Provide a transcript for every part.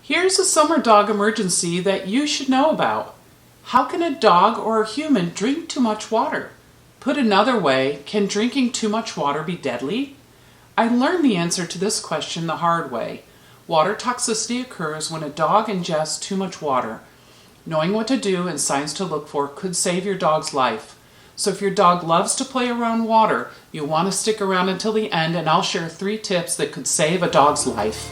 Here's a summer dog emergency that you should know about. How can a dog or a human drink too much water? Put another way, can drinking too much water be deadly? I learned the answer to this question the hard way. Water toxicity occurs when a dog ingests too much water. Knowing what to do and signs to look for could save your dog's life. So if your dog loves to play around water, you'll want to stick around until the end, and I'll share 3 tips that could save a dog's life.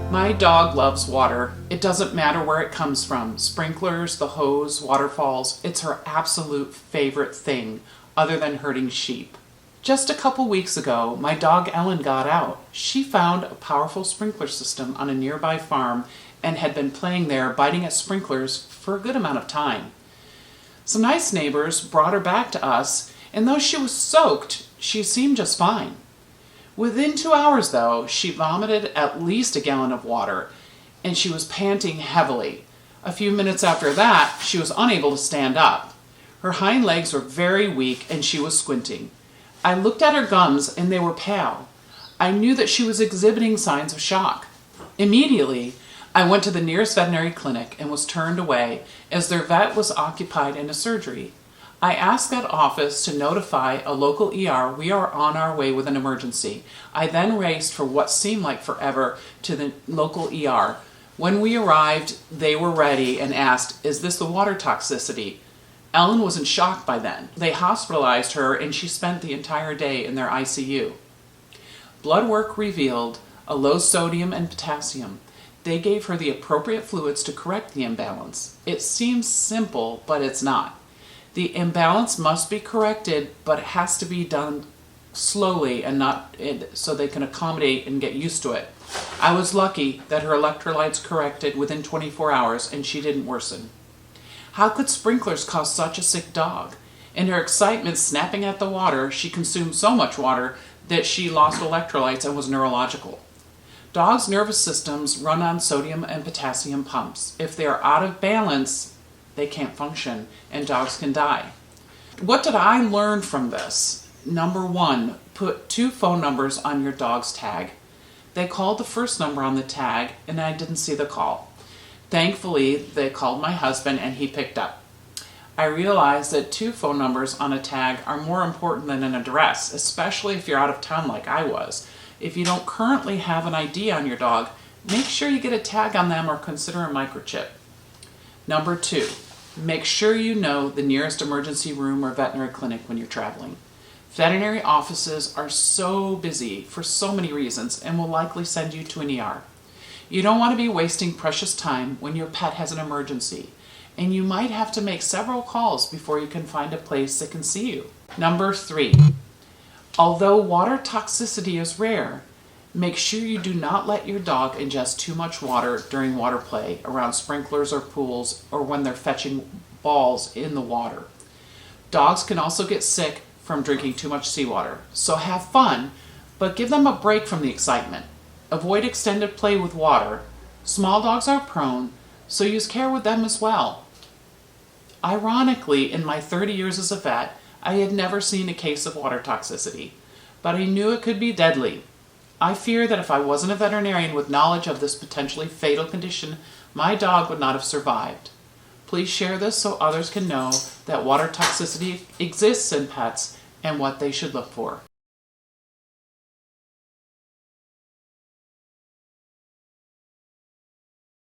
My dog loves water. It doesn't matter where it comes from. Sprinklers, the hose, waterfalls. It's her absolute favorite thing, other than herding sheep. Just a couple weeks ago, my dog Ellen got out. She found a powerful sprinkler system on a nearby farm and had been playing there, biting at sprinklers for a good amount of time. Some nice neighbors brought her back to us, and though she was soaked, she seemed just fine. Within 2 hours, though, she vomited at least a gallon of water, and she was panting heavily. A few minutes after that, she was unable to stand up. Her hind legs were very weak, and she was squinting. I looked at her gums, and they were pale. I knew that she was exhibiting signs of shock. Immediately, I went to the nearest veterinary clinic and was turned away, as their vet was occupied in a surgery. I asked that office to notify a local ER we are on our way with an emergency. I then raced for what seemed like forever to the local ER. When we arrived, they were ready and asked, "Is this the water toxicity?" Ellen was in shock by then. They hospitalized her and she spent the entire day in their ICU. Blood work revealed a low sodium and potassium. They gave her the appropriate fluids to correct the imbalance. It seems simple, but it's not. The imbalance must be corrected, but it has to be done slowly and not so they can accommodate and get used to it. I was lucky that her electrolytes corrected within 24 hours and she didn't worsen. How could sprinklers cause such a sick dog? In her excitement snapping at the water, she consumed so much water that she lost electrolytes and was neurological. Dogs' nervous systems run on sodium and potassium pumps. If they are out of balance, they can't function, and dogs can die. What did I learn from this? Number 1, put 2 phone numbers on your dog's tag. They called the first number on the tag, and I didn't see the call. Thankfully, they called my husband, and he picked up. I realized that 2 phone numbers on a tag are more important than an address, especially if you're out of town like I was. If you don't currently have an ID on your dog, make sure you get a tag on them or consider a microchip. Number 2, make sure you know the nearest emergency room or veterinary clinic when you're traveling. Veterinary offices are so busy for so many reasons and will likely send you to an ER. You don't want to be wasting precious time when your pet has an emergency, and you might have to make several calls before you can find a place that can see you. Number 3, although water toxicity is rare, make sure you do not let your dog ingest too much water during water play around sprinklers or pools or when they're fetching balls in the water. Dogs can also get sick from drinking too much seawater, so have fun, but give them a break from the excitement. Avoid extended play with water. Small dogs are prone, so use care with them as well. Ironically, in my 30 years as a vet, I had never seen a case of water toxicity, but I knew it could be deadly. I fear that if I wasn't a veterinarian with knowledge of this potentially fatal condition, my dog would not have survived. Please share this so others can know that water toxicity exists in pets and what they should look for.